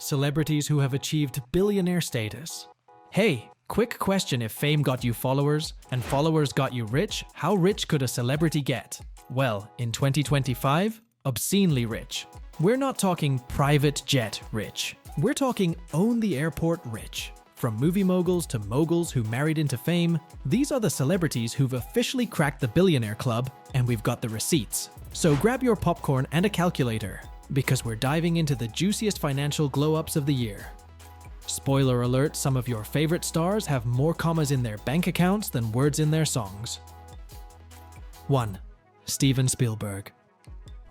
celebrities who have achieved billionaire status. Hey, quick question: if fame got you followers and followers got you rich, how rich could a celebrity get? Well, in 2025, obscenely rich. We're not talking private jet rich. We're talking own the airport rich. From movie moguls to moguls who married into fame, these are the celebrities who've officially cracked the billionaire club, and we've got the receipts. So grab your popcorn and a calculator, because we're diving into the juiciest financial glow-ups of the year. Spoiler alert, some of your favorite stars have more commas in their bank accounts than words in their songs. 1. Steven Spielberg.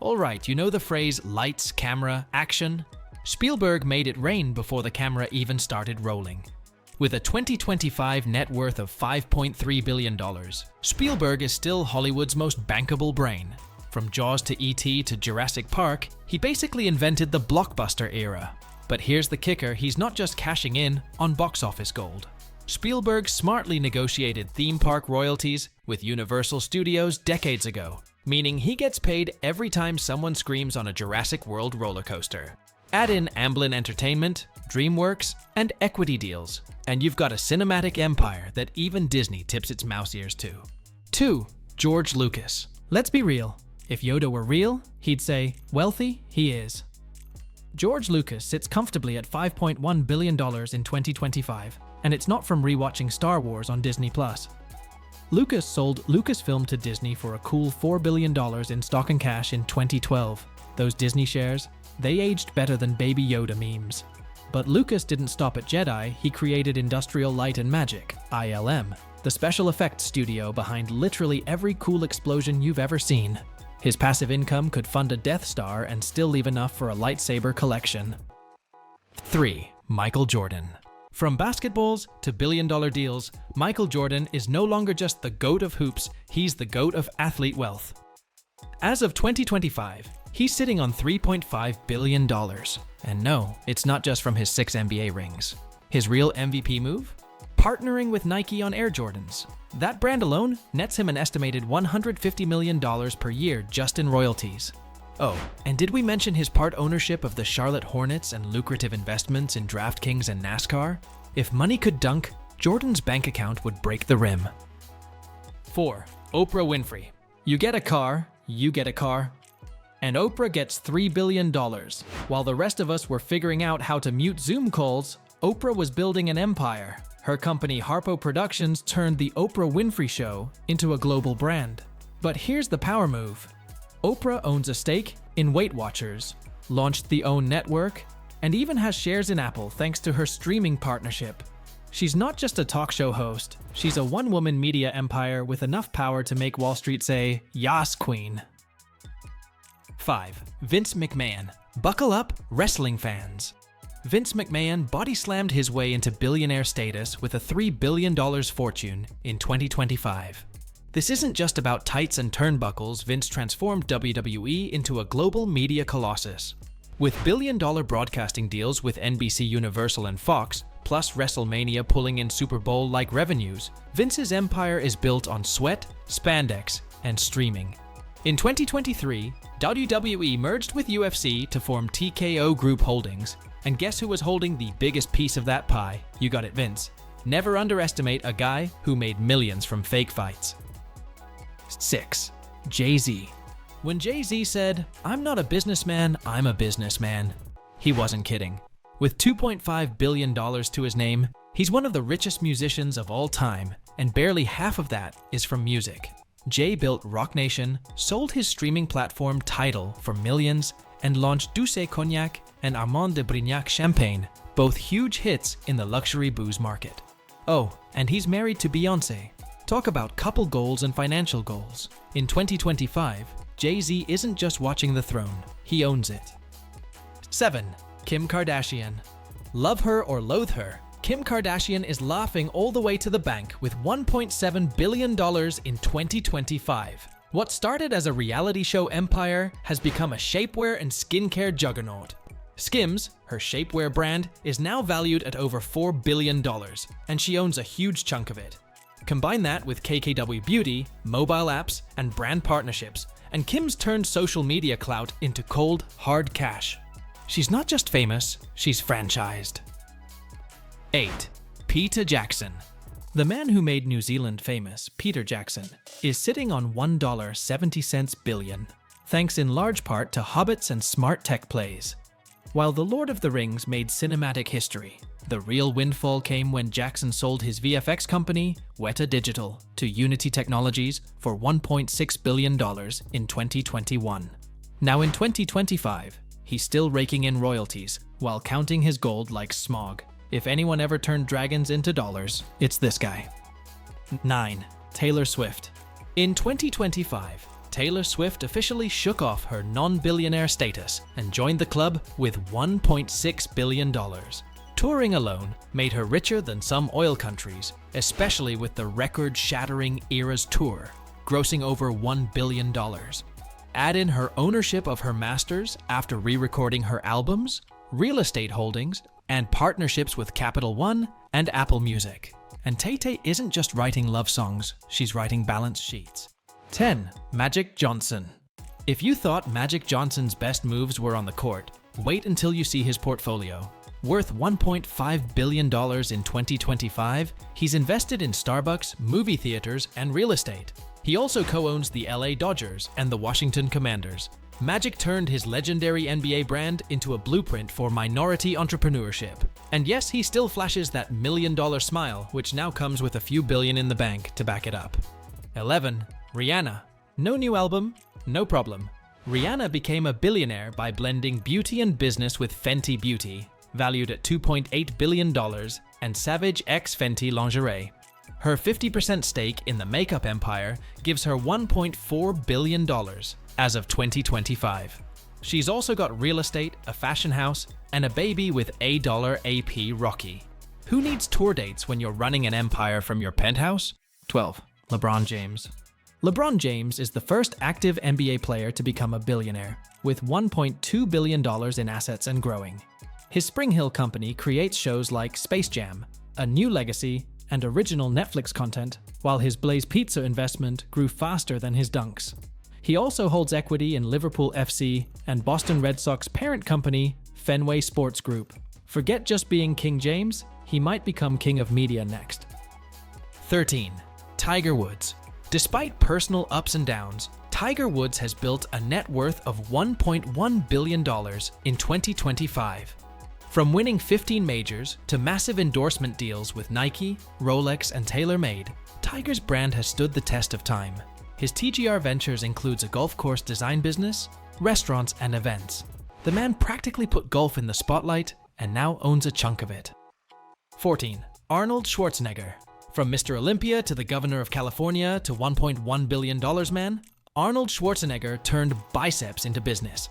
Alright, you know the phrase lights, camera, action? Spielberg made it rain before the camera even started rolling. With a 2025 net worth of $5.3 billion, Spielberg is still Hollywood's most bankable brain. From Jaws to E.T. to Jurassic Park, he basically invented the blockbuster era. But here's the kicker: he's not just cashing in on box office gold. Spielberg smartly negotiated theme park royalties with Universal Studios decades ago, meaning he gets paid every time someone screams on a Jurassic World roller coaster. Add in Amblin Entertainment, DreamWorks, and equity deals, and you've got a cinematic empire that even Disney tips its mouse ears to. 2. George Lucas. Let's be real. If Yoda were real, he'd say, wealthy, he is. George Lucas sits comfortably at $5.1 billion in 2025, and it's not from rewatching Star Wars on Disney+. Lucas sold Lucasfilm to Disney for a cool $4 billion in stock and cash in 2012. Those Disney shares, they aged better than Baby Yoda memes. But Lucas didn't stop at Jedi. He created Industrial Light and Magic, ILM, the special effects studio behind literally every cool explosion you've ever seen. His passive income could fund a Death Star and still leave enough for a lightsaber collection. 3. Michael Jordan. From basketballs to billion-dollar deals, Michael Jordan is no longer just the GOAT of hoops, he's the GOAT of athlete wealth. As of 2025, he's sitting on $3.5 billion. And no, it's not just from his 6 NBA rings. His real MVP move? Partnering with Nike on Air Jordans. That brand alone nets him an estimated $150 million per year just in royalties. Oh, and did we mention his part ownership of the Charlotte Hornets and lucrative investments in DraftKings and NASCAR? If money could dunk, Jordan's bank account would break the rim. 4. Oprah Winfrey. You get a car, you get a car. And Oprah gets $3 billion. While the rest of us were figuring out how to mute Zoom calls, Oprah was building an empire. Her company Harpo Productions turned the Oprah Winfrey Show into a global brand. But here's the power move. Oprah owns a stake in Weight Watchers, launched the OWN network, and even has shares in Apple thanks to her streaming partnership. She's not just a talk show host, she's a one-woman media empire with enough power to make Wall Street say, "Yas, Queen." 5. Vince McMahon. Buckle up, wrestling fans. Vince McMahon body-slammed his way into billionaire status with a $3 billion fortune in 2025. This isn't just about tights and turnbuckles. Vince transformed WWE into a global media colossus. With billion-dollar broadcasting deals with NBC Universal and Fox, plus WrestleMania pulling in Super Bowl-like revenues, Vince's empire is built on sweat, spandex, and streaming. In 2023, WWE merged with UFC to form TKO Group Holdings, and guess who was holding the biggest piece of that pie? You got it, Vince. Never underestimate a guy who made millions from fake fights. 6. Jay-Z. When Jay-Z said, "I'm not a businessman, I'm a businessman," he wasn't kidding. With $2.5 billion to his name, he's one of the richest musicians of all time, and barely half of that is from music. Jay built Roc Nation, sold his streaming platform Tidal for millions, and launched Douce Cognac and Armand de Brignac Champagne, both huge hits in the luxury booze market. Oh, and he's married to Beyoncé. Talk about couple goals and financial goals. In 2025, Jay-Z isn't just watching the throne, he owns it. 7. Kim Kardashian. Love her or loathe her, Kim Kardashian is laughing all the way to the bank with $1.7 billion in 2025. What started as a reality show empire has become a shapewear and skincare juggernaut. Skims, her shapewear brand, is now valued at over $4 billion, and she owns a huge chunk of it. Combine that with KKW Beauty, mobile apps, and brand partnerships, and Kim's turned social media clout into cold, hard cash. She's not just famous, she's franchised. 8. Peter Jackson. The man who made New Zealand famous, Peter Jackson, is sitting on $1.70 billion, thanks in large part to hobbits and smart tech plays. While The Lord of the Rings made cinematic history, the real windfall came when Jackson sold his VFX company, Weta Digital, to Unity Technologies for $1.6 billion in 2021. Now in 2025, he's still raking in royalties while counting his gold like smog. If anyone ever turned dragons into dollars, it's this guy. 9. Taylor Swift. In 2025, Taylor Swift officially shook off her non-billionaire status and joined the club with $1.6 billion. Touring alone made her richer than some oil countries, especially with the record-shattering Eras Tour, grossing over $1 billion. Add in her ownership of her masters after re-recording her albums, real estate holdings, and partnerships with Capital One and Apple Music. And Tay-Tay isn't just writing love songs, she's writing balance sheets. 10. Magic Johnson. If you thought Magic Johnson's best moves were on the court, wait until you see his portfolio. Worth $1.5 billion in 2025, he's invested in Starbucks, movie theaters, and real estate. He also co-owns the LA Dodgers and the Washington Commanders. Magic turned his legendary NBA brand into a blueprint for minority entrepreneurship. And yes, he still flashes that million-dollar smile, which now comes with a few billion in the bank to back it up. 11. Rihanna. No new album? No problem. Rihanna became a billionaire by blending beauty and business with Fenty Beauty, valued at $2.8 billion, and Savage X Fenty lingerie. Her 50% stake in the makeup empire gives her $1.4 billion as of 2025. She's also got real estate, a fashion house, and a baby with $AP Rocky. Who needs tour dates when you're running an empire from your penthouse? 12. LeBron James. LeBron James is the first active NBA player to become a billionaire, with $1.2 billion in assets and growing. His Spring Hill company creates shows like Space Jam, A New Legacy, and original Netflix content, while his Blaze Pizza investment grew faster than his dunks. He also holds equity in Liverpool FC and Boston Red Sox parent company, Fenway Sports Group. Forget just being King James, he might become king of media next. 13. Tiger Woods. Despite personal ups and downs, Tiger Woods has built a net worth of $1.1 billion in 2025. From winning 15 majors to massive endorsement deals with Nike, Rolex, and TaylorMade, Tiger's brand has stood the test of time. His TGR Ventures includes a golf course design business, restaurants, and events. The man practically put golf in the spotlight and now owns a chunk of it. 14. Arnold Schwarzenegger. From Mr. Olympia to the governor of California to $1.1 billion man, Arnold Schwarzenegger turned biceps into business.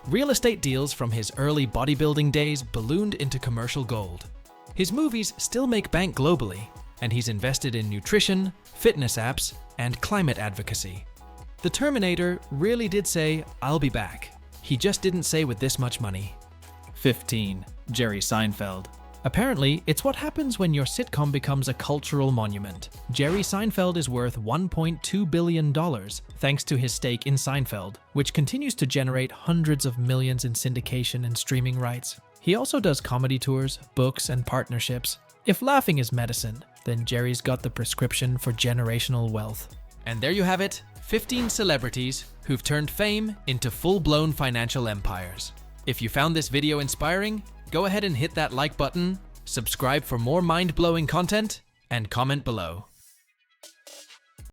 Real estate deals from his early bodybuilding days ballooned into commercial gold. His movies still make bank globally, and he's invested in nutrition, fitness apps, and climate advocacy. The Terminator really did say, "I'll be back." He just didn't say with this much money. 15. Jerry Seinfeld. Apparently, it's what happens when your sitcom becomes a cultural monument. Jerry Seinfeld is worth $1.2 billion thanks to his stake in Seinfeld, which continues to generate hundreds of millions in syndication and streaming rights. He also does comedy tours, books, and partnerships. If laughing is medicine, then Jerry's got the prescription for generational wealth. And there you have it, 15 celebrities who've turned fame into full-blown financial empires. If you found this video inspiring, go ahead and hit that like button, subscribe for more mind-blowing content, and comment below.